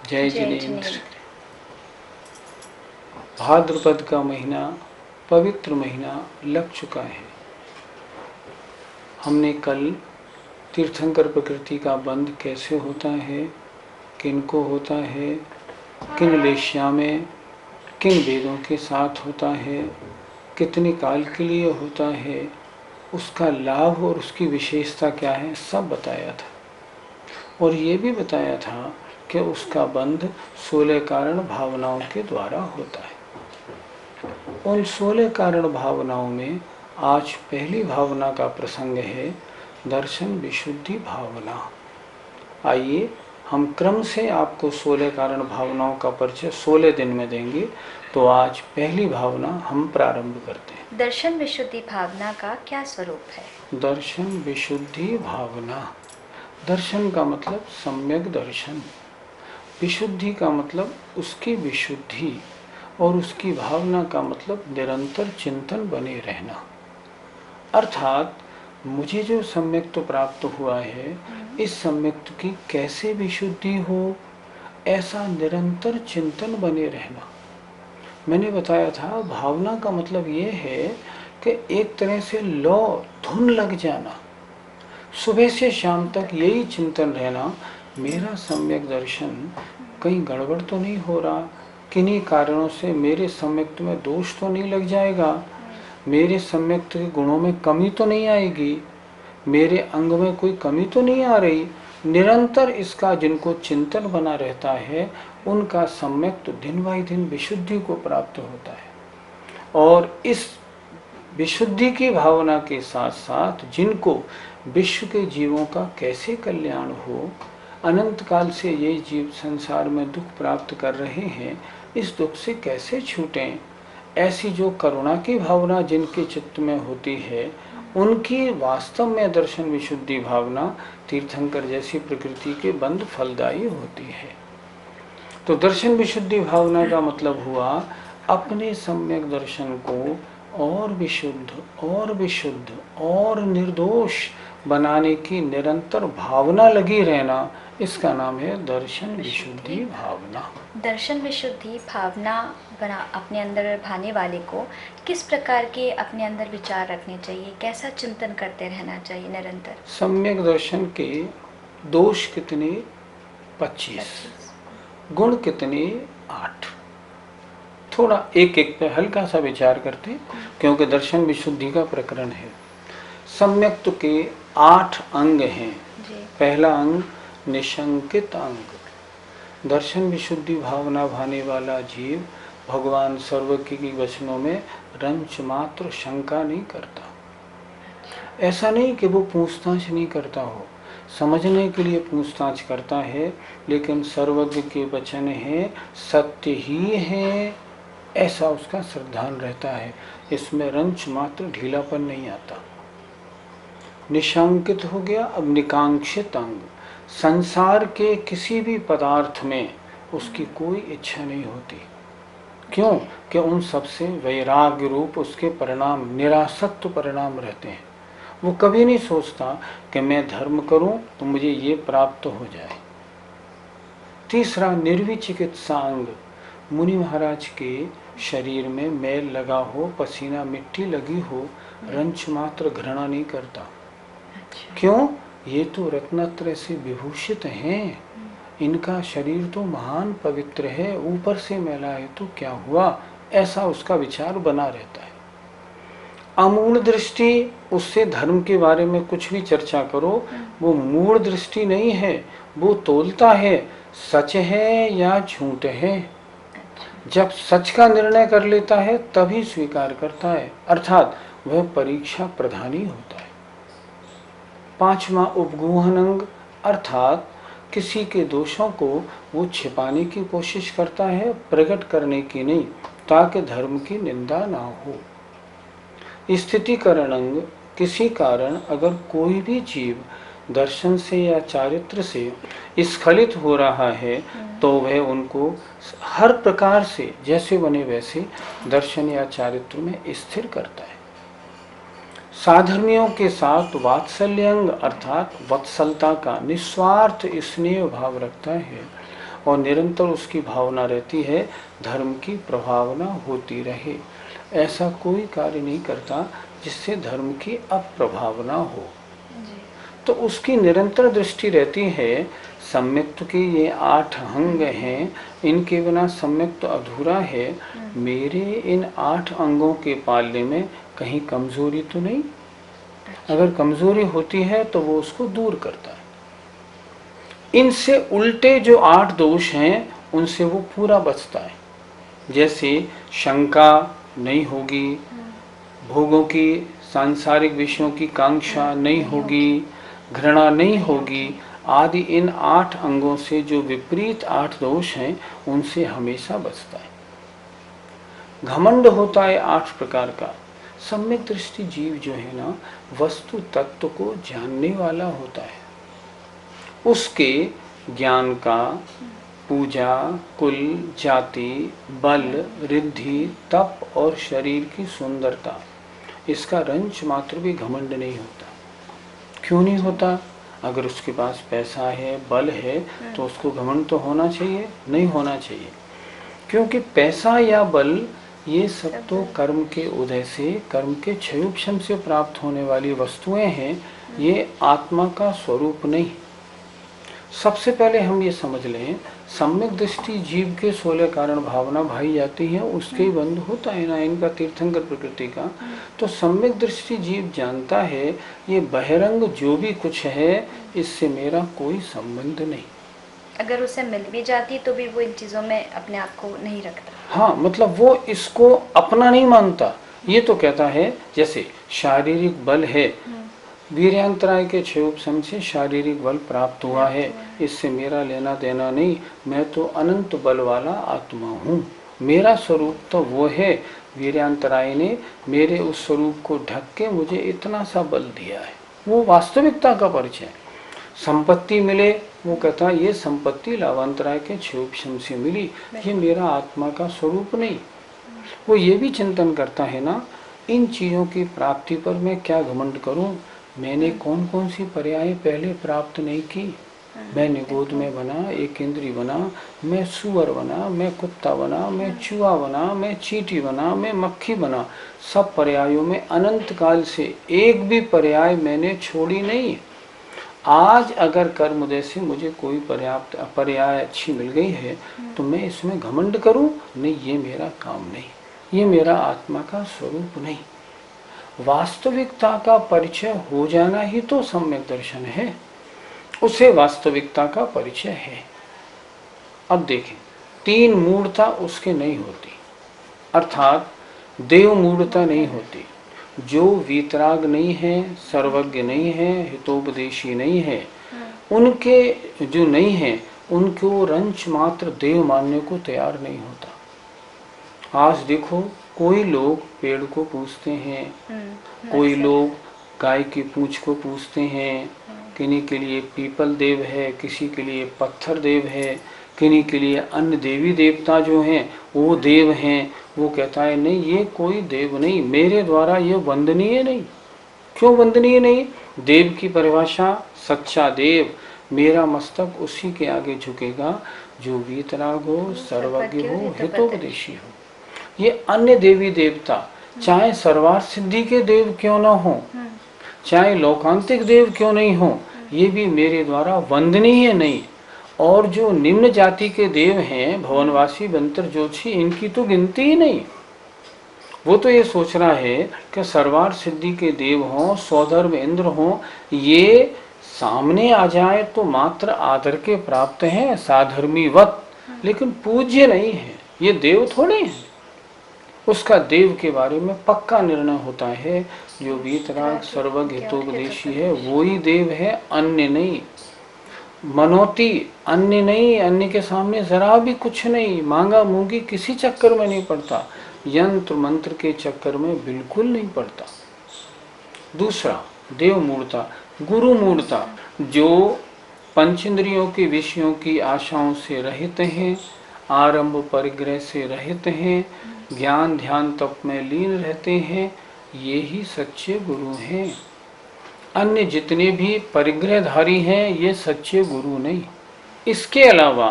जय जिनेंद्र। भाद्रपद का महीना, पवित्र महीना लग चुका है। हमने कल तीर्थंकर प्रकृति का बंध कैसे होता है, किनको होता है, किन वेश्या में, किन वेदों के साथ होता है, कितने काल के लिए होता है, उसका लाभ और उसकी विशेषता क्या है, सब बताया था। और ये भी बताया था कि उसका बंध 16 कारण भावनाओं के द्वारा होता है। उन 16 कारण भावनाओं में आज पहली भावना का प्रसंग है दर्शन विशुद्धि भावना। आइए हम क्रम से आपको 16 कारण भावनाओं का परिचय 16 दिन में देंगे। तो आज पहली भावना हम प्रारंभ करते हैं। दर्शन विशुद्धि भावना का क्या स्वरूप है? दर्शन विशुद्धि भावना, दर्शन का मतलब सम्यक दर्शन, विशुद्धि का मतलब उसकी विशुद्धि, और उसकी भावना का मतलब निरंतर चिंतन बने रहना। अर्थात मुझे जो सम्यक्त प्राप्त हुआ है, इस सम्यक्त की कैसे विशुद्धि हो, ऐसा निरंतर चिंतन बने रहना। मैंने बताया था भावना का मतलब ये है कि एक तरह से लौ धुन लग जाना, सुबह से शाम तक यही चिंतन रहना, मेरा सम्यक दर्शन कहीं गड़बड़ तो नहीं हो रहा, किन्हीं कारणों से मेरे सम्यक्त में दोष तो नहीं लग जाएगा, मेरे सम्यक्त के गुणों में कमी तो नहीं आएगी, मेरे अंग में कोई कमी तो नहीं आ रही। निरंतर इसका जिनको चिंतन बना रहता है, उनका सम्यक्त दिन बाई दिन विशुद्धि को प्राप्त होता है। और इस विशुद्धि की भावना के साथ साथ जिनको विश्व के जीवों का कैसे कल्याण हो, अनंत काल से ये जीव संसार में दुख प्राप्त कर रहे हैं, इस दुख से कैसे छूटें, ऐसी जो करुणा की भावना जिनके चित्त में होती है, उनकी वास्तव में दर्शन विशुद्धि भावना तीर्थंकर जैसी प्रकृति के बंध फलदायी होती है। तो दर्शन विशुद्धि भावना का मतलब हुआ अपने सम्यक दर्शन को और विशुद्ध और निर्दोष बनाने की निरंतर भावना लगी रहना, इसका नाम है दर्शन विशुद्धि भावना। दर्शन विशुद्धि भावना बना अपने अंदर भाने वाले को किस प्रकार के अपने अंदर विचार रखने चाहिए, कैसा चिंतन करते रहना चाहिए निरंतर? सम्यक दर्शन के दोष कितने? 25, गुण कितने? 8। थोड़ा एक एक पे हल्का सा विचार करते हैं, क्योंकि दर्शन विशुद्धि का प्रकरण है। सम्यक्त के 8 अंग हैं। पहला अंग निशंकित अंग। दर्शन विशुद्धि भावना भाने वाला जीव भगवान सर्वज्ञ की वचनों में रंच मात्र शंका नहीं करता। ऐसा नहीं कि वो पूछताछ नहीं करता हो, समझने के लिए पूछताछ करता है, लेकिन सर्वज्ञ के वचन है, सत्य ही है, ऐसा उसका श्रद्धान रहता है। इसमें रंच मात्र ढीलापन नहीं आता। निशंकित हो गया। अब निकांक्षित अंग, संसार के किसी भी पदार्थ में उसकी कोई इच्छा नहीं होती। क्यों? कि उन सबसे वैराग्य रूप उसके परिणाम निरासक्त परिणाम रहते हैं। वो कभी नहीं सोचता कि मैं धर्म करूं तो मुझे ये प्राप्त हो जाए। तीसरा निर्विचिकित्सा अंग, मुनि महाराज के शरीर में मैल लगा हो, पसीना मिट्टी लगी हो, रंच मात्र घृणा नहीं करता। क्यों? ये तो रत्नत्रय से विभूषित हैं, इनका शरीर तो महान पवित्र है, ऊपर से मैला है तो क्या हुआ, ऐसा उसका विचार बना रहता है। अमूढ़ दृष्टि, उससे धर्म के बारे में कुछ भी चर्चा करो, वो मूढ़ दृष्टि नहीं है, वो तोलता है सच है या झूठ है। जब सच का निर्णय कर लेता है तभी स्वीकार करता है, अर्थात वह परीक्षा प्रधानी होता है। 5वां उपगूहन अंग, अर्थात किसी के दोषों को वो छिपाने की कोशिश करता है, प्रकट करने की नहीं, ताकि धर्म की निंदा ना हो। स्थितिकरण अंग, किसी कारण अगर कोई भी जीव दर्शन से या चारित्र से स्खलित हो रहा है, तो वह उनको हर प्रकार से जैसे बने वैसे दर्शन या चारित्र में स्थिर करता है। साधर्मियों के साथ वात्सल्य अंग, अर्थात वत्सलता का निस्वार्थ स्नेह भाव रखता है, और निरंतर उसकी भावना रहती है धर्म की प्रभावना होती रहे। ऐसा कोई कार्य नहीं करता जिससे धर्म की अप्रभावना हो। तो उसकी निरंतर दृष्टि रहती है सम्यक्त के ये 8 अंग हैं, इनके बिना सम्यक्त अधूरा है। मेरे इन 8 अंगों के पालने में कहीं कमजोरी तो नहीं? अगर कमजोरी होती है तो वो उसको दूर करता है। इनसे उल्टे जो 8 दोष हैं उनसे वो पूरा बचता है। जैसे शंका नहीं होगी, भोगों की सांसारिक विषयों की कांक्षा नहीं होगी, घृणा नहीं होगी, आदि इन 8 अंगों से जो विपरीत 8 दोष हैं उनसे हमेशा बचता है। घमंड होता है 8 प्रकार का। सम्यक दृष्टि जीव जो है ना, वस्तु तत्व को जानने वाला होता है। उसके ज्ञान का पूजा, कुल, जाति, बल, रिद्धि, तप और शरीर की सुंदरता, इसका रंच मात्र भी घमंड नहीं होता। क्यों नहीं होता? अगर उसके पास पैसा है, बल है, तो उसको घमंड तो होना चाहिए? नहीं होना चाहिए। क्योंकि पैसा या बल ये सब तो कर्म के उदय से, कर्म के क्षयोक्षम से प्राप्त होने वाली वस्तुएं हैं, ये आत्मा का स्वरूप नहीं। सबसे पहले हम ये समझ लें, सम्यक दृष्टि जीव के 16 कारण भावना भाई जाती है, उसके ही बंध होता है ना, इनका तीर्थंकर प्रकृति का। तो सम्यक दृष्टि जीव जानता है ये बहिरंग जो भी कुछ है, इससे मेरा कोई संबंध नहीं। अगर उसे मिल भी जाती तो भी वो इन चीजों में अपने आप को नहीं रखता। हाँ, मतलब वो इसको अपना नहीं मानता। ये तो कहता है जैसे शारीरिक बल है, वीर्यांतराय के क्षयोपशम से शारीरिक बल प्राप्त हुआ है, इससे मेरा लेना देना नहीं, मैं तो अनंत बल वाला आत्मा हूँ, मेरा स्वरूप तो वो है। वीर्यांतराय ने मेरे उस स्वरूप को ढक के मुझे इतना सा बल दिया है, वो वास्तविकता का परिचय। संपत्ति मिले, वो कहता ये संपत्ति लाभांतराय के क्षयोपशम से मिली, ये मेरा आत्मा का स्वरूप नहीं। वो ये भी चिंतन करता है ना, इन चीजों की प्राप्ति पर मैं क्या घमंड करूं, मैंने कौन कौन सी पर्याय पहले प्राप्त नहीं की। मैं निगोद में बना, एक इंद्री बना, मैं सुअर बना, मैं कुत्ता बना, मैं चूहा बना, मैं चींटी बना, मैं मक्खी बना। सब पर्यायों में अनंत काल से एक भी पर्याय मैंने छोड़ी नहीं। आज अगर कर्मोदय से मुझे कोई पर्याय अच्छी मिल गई है तो मैं इसमें घमंड करूं? नहीं, ये मेरा काम नहीं, ये मेरा आत्मा का स्वरूप नहीं। वास्तविकता का परिचय हो जाना ही तो सम्यक दर्शन है, उसे वास्तविकता का परिचय है। अब देखें, 3 मूढ़ता उसके नहीं होती, अर्थात देव मूढ़ता नहीं होती। जो वीतराग नहीं है, सर्वज्ञ नहीं है, हितोपदेशी नहीं है, उनके जो नहीं है उनको रंच मात्र देव मानने को तैयार नहीं होता। आज देखो, कोई लोग पेड़ को पूजते हैं, कोई लोग गाय की पूंछ को पूजते हैं, किन्हीं के लिए पीपल देव है, किसी के लिए पत्थर देव है, किन्हीं के लिए अन्य देवी देवता जो हैं वो देव हैं। वो कहता है नहीं, ये कोई देव नहीं, मेरे द्वारा ये वंदनीय नहीं। क्यों वंदनीय नहीं? देव की परिभाषा सच्चा देव, मेरा मस्तक उसी के आगे झुकेगा जो वीतराग हो, सर्वज्ञ हो, हितोपदेशी हो। ये अन्य देवी देवता चाहे सर्वार्थ सिद्धि के देव क्यों न हो, चाहे लोकांतिक देव क्यों नहीं हो, ये भी मेरे द्वारा वंदनीय नहीं। और जो निम्न जाति के देव हैं, भवनवासी, बंतर, ज्योतिषी, इनकी तो गिनती ही नहीं। वो तो ये सोच रहा है कि सर्वार्थ सिद्धि के देव हों, स्वधर्म इंद्र हों, ये सामने आ जाए तो मात्र आदर के प्राप्त हैं, साधर्मीवत, लेकिन पूज्य नहीं है। ये देव थोड़े हैं। उसका देव के बारे में पक्का निर्णय होता है, जो वीतराग सर्वज्ञ हितोपदेशी है वो ही देव है, अन्य नहीं। मनोती अन्य नहीं, अन्य के सामने जरा भी कुछ नहीं, मांगा मूंगी किसी चक्कर में नहीं पड़ता, यंत्र मंत्र के चक्कर में बिल्कुल नहीं पड़ता। दूसरा, देव मूर्ता, गुरु मूर्ता, जो पंचेंद्रियों के विषयों की आशाओं से रहित हैं, आरंभ परिग्रह से रहित हैं, ज्ञान ध्यान तप में लीन रहते हैं, ये ही सच्चे गुरु हैं। अन्य जितने भी परिग्रहधारी हैं ये सच्चे गुरु नहीं। इसके अलावा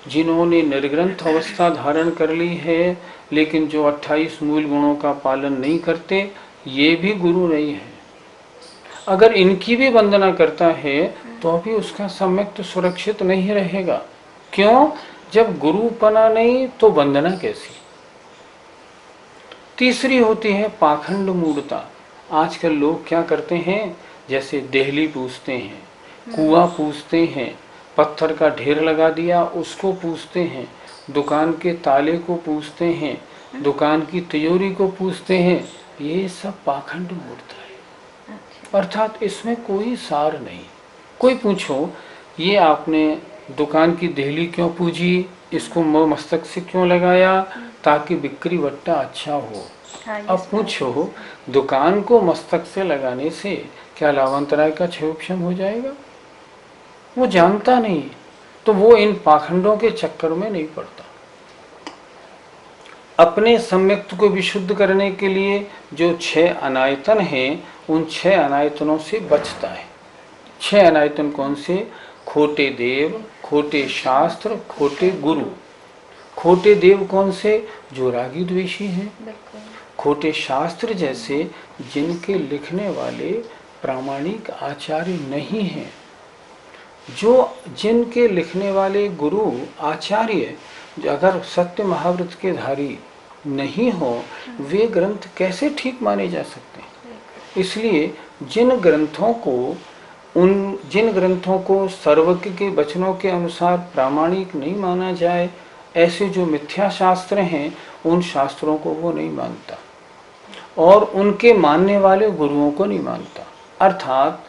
जिन्होंने निर्ग्रंथ अवस्था धारण कर ली है, लेकिन जो 28 मूल गुणों का पालन नहीं करते, ये भी गुरु नहीं है। अगर इनकी भी वंदना करता है तो भी उसका सम्यक तो सुरक्षित नहीं रहेगा। क्यों? जब गुरुपना नहीं तो वंदना कैसी। तीसरी होती है पाखंड मूढ़ता। आजकल लोग क्या करते हैं, जैसे देहली पूजते हैं, कुआं पूजते हैं, पत्थर का ढेर लगा दिया उसको पूजते हैं, दुकान के ताले को पूजते हैं, दुकान की तिजोरी को पूजते हैं। ये सब पाखंड मूर्त है, अर्थात इसमें कोई सार नहीं। कोई पूछो ये आपने दुकान की देहली क्यों पूजी, इसको मस्तक से क्यों लगाया, ताकि बिक्री बट्टा अच्छा हो। अब पूछो दुकान को मस्तक से लगाने से क्या लाभांतराय का क्षयोक्षम हो जाएगा? वो जानता नहीं, तो वो इन पाखंडों के चक्कर में नहीं पड़ता। अपने सम्यक्त को विशुद्ध करने के लिए जो 6 अनायतन हैं, उन 6 अनायतनों से बचता है। 6 अनायतन कौन से? खोटे देव, खोटे शास्त्र, खोटे गुरु। खोटे देव कौन से? जो रागी द्वेषी हैं। खोटे शास्त्र जैसे जिनके लिखने वाले प्रामाणिक आचार्य नहीं हैं। जो जिनके लिखने वाले गुरु आचार्य अगर सत्य महाव्रत के धारी नहीं हो, वे ग्रंथ कैसे ठीक माने जा सकते हैं? इसलिए जिन ग्रंथों को सर्वज्ञ के वचनों के अनुसार प्रामाणिक नहीं माना जाए, ऐसे जो मिथ्या शास्त्र हैं, उन शास्त्रों को वो नहीं मानता और उनके मानने वाले गुरुओं को नहीं मानता। अर्थात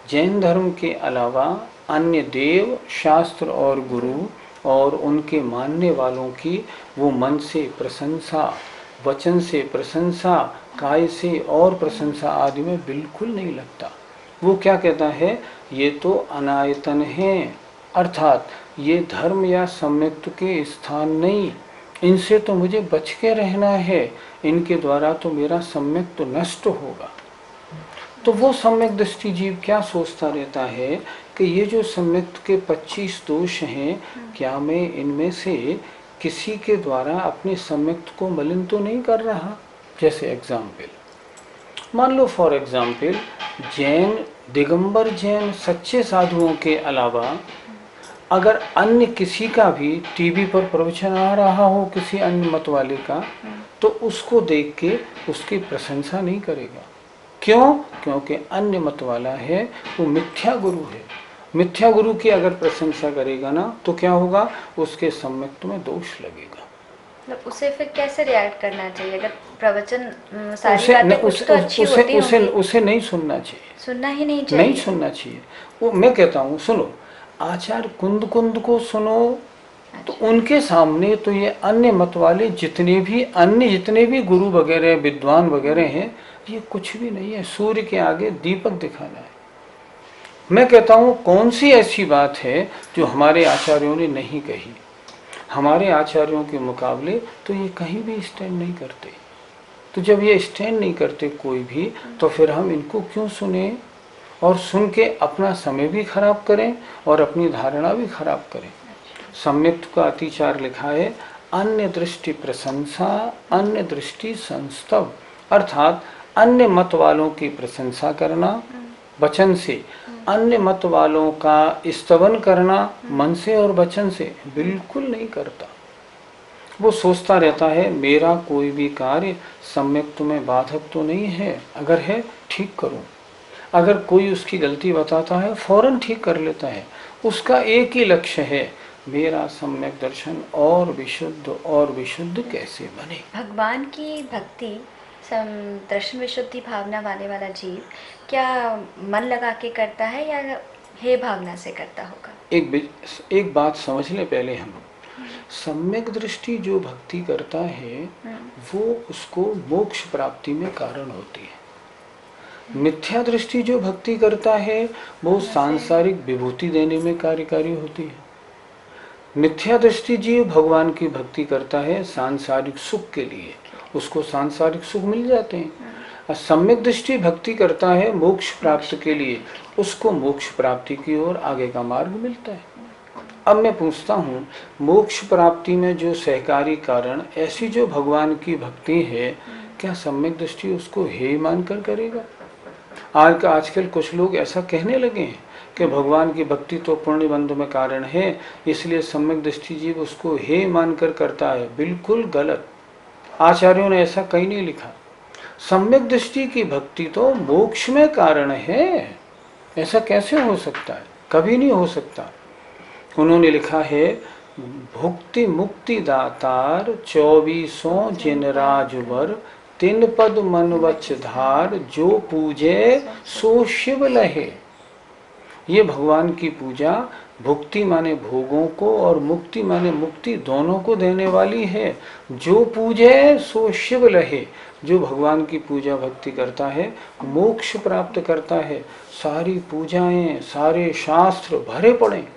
जैन धर्म के अलावा अन्य देव, शास्त्र और गुरु और उनके मानने वालों की वो मन से प्रशंसा, वचन से प्रशंसा, काय से और प्रशंसा आदि में बिल्कुल नहीं लगता। वो क्या कहता है, ये तो अनायतन हैं, अर्थात ये धर्म या सम्यक्त के स्थान नहीं, इनसे तो मुझे बच के रहना है, इनके द्वारा तो मेरा सम्यक तो नष्ट होगा। तो वो सम्यक दृष्टि जीव क्या सोचता रहता है कि ये जो सम्यक के 25 दोष हैं, क्या मैं इनमें से किसी के द्वारा अपने सम्यक को मलिन तो नहीं कर रहा? जैसे एग्जाम्पल मान लो, फॉर एग्जाम्पल जैन, दिगंबर जैन सच्चे साधुओं के अलावा अगर अन्य किसी का भी टीवी पर प्रवचन आ रहा हो किसी अन्य मत वाले का, तो उसको देख के उसकी प्रशंसा नहीं करेगा। क्यों? क्योंकि अन्य मत वाला है, वो मिथ्या गुरु है। मिथ्या गुरु की अगर प्रशंसा करेगा ना, तो क्या होगा, उसके सम्यक्त में दोष लगेगा। उसे फिर कैसे रिएक्ट करना चाहिए? अगर प्रवचन सारी बातें कुछ तो अच्छी होती होंगी, उसे नहीं सुनना चाहिए, सुनना ही नहीं चाहिए, नहीं सुनना चाहिए। वो मैं कहता हूँ, सुनो, आचार्य कुंद को सुनो, तो उनके सामने तो ये अन्य मत वाले जितने भी गुरु वगैरह विद्वान वगैरह हैं, ये कुछ भी नहीं है, सूर्य के आगे दीपक दिखाना है। मैं कहता हूँ कौन सी ऐसी बात है जो हमारे आचार्यों ने नहीं कही? हमारे आचार्यों के मुकाबले तो ये कहीं भी स्टैंड नहीं करते। तो जब ये स्टैंड नहीं करते कोई भी, तो फिर हम इनको क्यों सुने और सुन के अपना समय भी खराब करें और अपनी धारणा भी खराब करें? सम्यक्त का अतिचार लिखा है, अन्य दृष्टि प्रशंसा, अन्य दृष्टि संस्तव, अर्थात अन्य मत वालों की प्रशंसा करना वचन से, अन्य मत वालों का स्तवन करना मन से और वचन से बिल्कुल नहीं करता। वो सोचता रहता है मेरा कोई भी कार्य सम्यक्त में बाधक तो नहीं है, अगर है ठीक करूं। अगर कोई उसकी गलती बताता है फौरन ठीक कर लेता है। उसका एक ही लक्ष्य है, मेरा सम्यक दर्शन और विशुद्ध कैसे बने। भगवान की भक्ति, दर्शन विशुद्धि भावना वाला जीव क्या मन लगा के करता है या हे भावना से करता होगा? एक बात समझ ले पहले हम। सम्यक दृष्टि जो भक्ति करता है वो उसको मोक्ष प्राप्ति में कारण होती है। मिथ्या दृष्टि जो भक्ति करता है वो सांसारिक विभूति देने में कार्यकारी होती है। मिथ्या दृष्टि जीव भगवान की भक्ति करता है सांसारिक सुख के लिए, उसको सांसारिक सुख मिल जाते हैं। और सम्यक दृष्टि भक्ति करता है मोक्ष प्राप्त के लिए, उसको मोक्ष प्राप्ति की ओर आगे का मार्ग मिलता है। अब मैं पूछता हूँ, मोक्ष प्राप्ति में जो सहकारी कारण, ऐसी जो भगवान की भक्ति है, क्या सम्यक दृष्टि उसको हे मानकर करेगा? आजकल कुछ लोग ऐसा कहने लगे हैं कि भगवान की भक्ति तो पुण्य बंध में कारण है, इसलिए सम्यक दृष्टि जीव उसको हे मानकर करता है। बिल्कुल गलत। आचार्यों ने ऐसा कहीं नहीं लिखा। सम्यक दृष्टि की भक्ति तो मोक्ष में कारण है। ऐसा कैसे हो सकता है? कभी नहीं हो सकता। उन्होंने लिखा है, भुक्ति मुक्ति दातार 24 जिन राजवर, तीन पद मन वच धार, जो पूजे सो शिव लहे। ये भगवान की पूजा भुक्ति माने भोगों को और मुक्ति माने मुक्ति दोनों को देने वाली है। जो पूजे सो शिव लहे। जो भगवान की पूजा भक्ति करता है मोक्ष प्राप्त करता है। सारी पूजाएं, सारे शास्त्र भरे पड़े।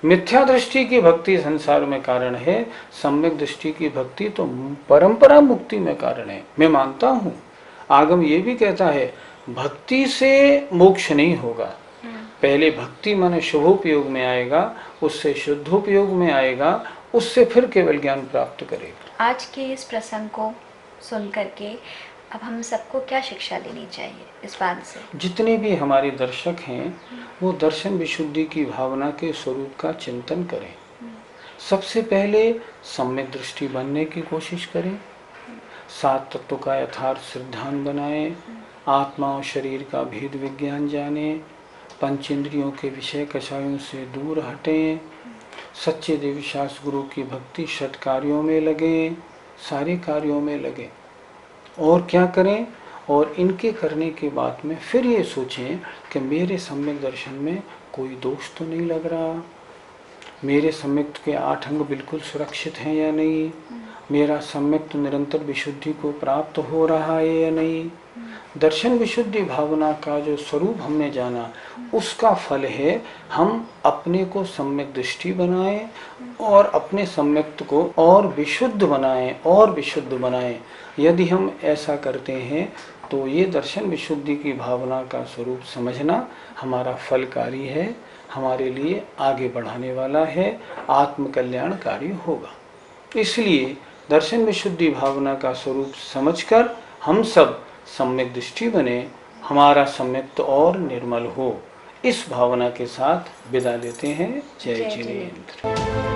मिथ्या दृष्टि की भक्ति संसार में कारण है, सम्यक दृष्टि की भक्ति तो परंपरा मुक्ति में कारण है। मैं मानता हूँ, आगम ये भी कहता है भक्ति से मोक्ष नहीं होगा। पहले भक्ति माने शुभोपयोग में आएगा, उससे शुद्धोपयोग में आएगा, उससे फिर केवल ज्ञान प्राप्त करेगा। आज के इस प्रसंग को सुन करके अब हम सबको क्या शिक्षा लेनी चाहिए इस बात से? जितने भी हमारे दर्शक हैं वो दर्शन विशुद्धि की भावना के स्वरूप का चिंतन करें। सबसे पहले सम्यक दृष्टि बनने की कोशिश करें। 7 तत्वों का यथार्थ सिद्धांत बनाएं। आत्मा और शरीर का भेद विज्ञान जानें। पंचेंद्रियों के विषय कषायों से दूर हटें। सच्चे देवीशास गुरु की भक्ति षट कार्यों में लगें। सारे कार्यों में लगें। और क्या करें? और इनके करने के बाद में फिर ये सोचें कि मेरे सम्यक दर्शन में कोई दोष तो नहीं लग रहा, मेरे सम्यक के 8 अंग बिल्कुल सुरक्षित हैं या नहीं, मेरा सम्यक निरंतर विशुद्धि को प्राप्त हो रहा है या नहीं। दर्शन विशुद्धि भावना का जो स्वरूप हमने जाना, उसका फल है हम अपने को सम्यक दृष्टि बनाएं और अपने सम्यक को और विशुद्ध बनाएं और विशुद्ध बनाएं। यदि हम ऐसा करते हैं तो ये दर्शन विशुद्धि की भावना का स्वरूप समझना हमारा फलकारी है, हमारे लिए आगे बढ़ाने वाला है, आत्मकल्याणकारी होगा। इसलिए दर्शन विशुद्धि भावना का स्वरूप समझकर हम सब सम्यक दृष्टि बने, हमारा सम्यक तो और निर्मल हो। इस भावना के साथ विदा लेते हैं। जय जिनेंद्र।